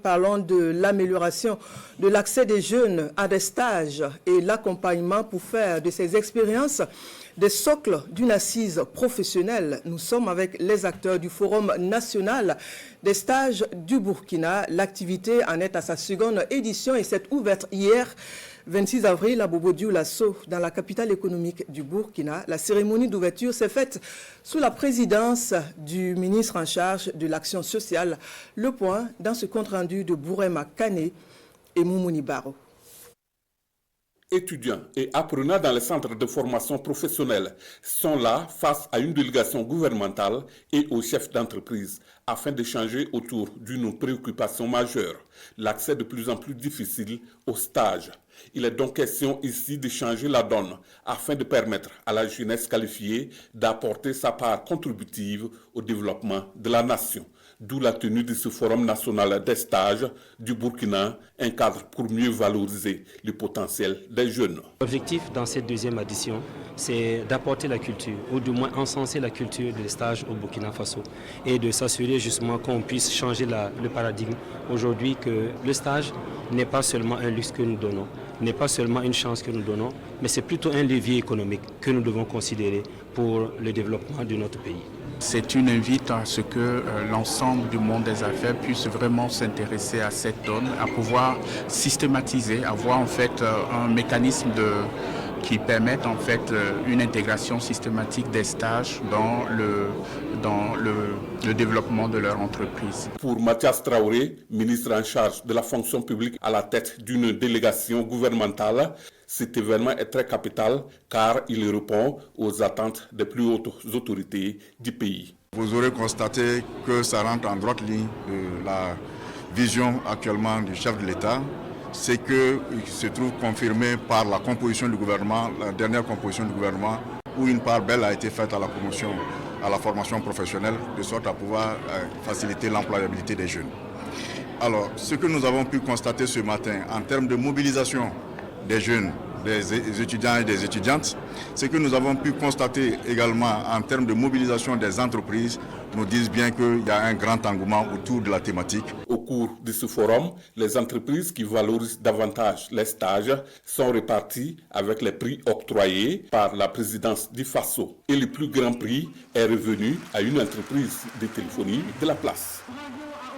Parlons de l'amélioration de l'accès des jeunes à des stages et l'accompagnement pour faire de ces expériences des socles d'une assise professionnelle. Nous sommes avec les acteurs du Forum national des stages du Burkina. L'activité en est à sa seconde édition et s'est ouverte hier, 26 avril, à Bobo-Dioulasso, dans la capitale économique du Burkina. La cérémonie d'ouverture s'est faite sous la présidence du ministre en charge de l'action sociale. Le point dans ce compte-rendu de Bourema Kane et Moumouni Baro. Étudiants et apprenants dans les centres de formation professionnelle sont là face à une délégation gouvernementale et aux chefs d'entreprise afin d'échanger autour d'une préoccupation majeure, l'accès de plus en plus difficile aux stages. Il est donc question ici de changer la donne afin de permettre à la jeunesse qualifiée d'apporter sa part contributive au développement de la nation. D'où la tenue de ce Forum national des stages du Burkina, un cadre pour mieux valoriser le potentiel des jeunes. L'objectif dans cette deuxième édition, c'est d'apporter la culture, ou du moins encenser la culture des stages au Burkina Faso et de s'assurer justement qu'on puisse changer le paradigme aujourd'hui, que le stage n'est pas seulement un luxe que nous donnons, n'est pas seulement une chance que nous donnons, mais c'est plutôt un levier économique que nous devons considérer pour le développement de notre pays. C'est une invite à ce que l'ensemble du monde des affaires puisse vraiment s'intéresser à cette donne, à pouvoir systématiser, avoir en fait un mécanisme qui permette en fait une intégration systématique des stages dans le développement de leur entreprise. Pour Mathias Traoré, ministre en charge de la fonction publique à la tête d'une délégation gouvernementale, cet événement est très capital car il répond aux attentes des plus hautes autorités du pays. Vous aurez constaté que ça rentre en droite ligne de la vision actuellement du chef de l'État. C'est qu'il se trouve confirmé par la composition du gouvernement, la dernière composition du gouvernement, où une part belle a été faite à la promotion, à la formation professionnelle, de sorte à pouvoir faciliter l'employabilité des jeunes. Alors, ce que nous avons pu constater ce matin en termes de mobilisation des jeunes, des étudiants et des étudiantes, ce que nous avons pu constater également en termes de mobilisation des entreprises nous disent bien qu'il y a un grand engouement autour de la thématique. Au cours de ce forum, les entreprises qui valorisent davantage les stages sont réparties avec les prix octroyés par la présidence du FASO. Et le plus grand prix est revenu à une entreprise de téléphonie de la place.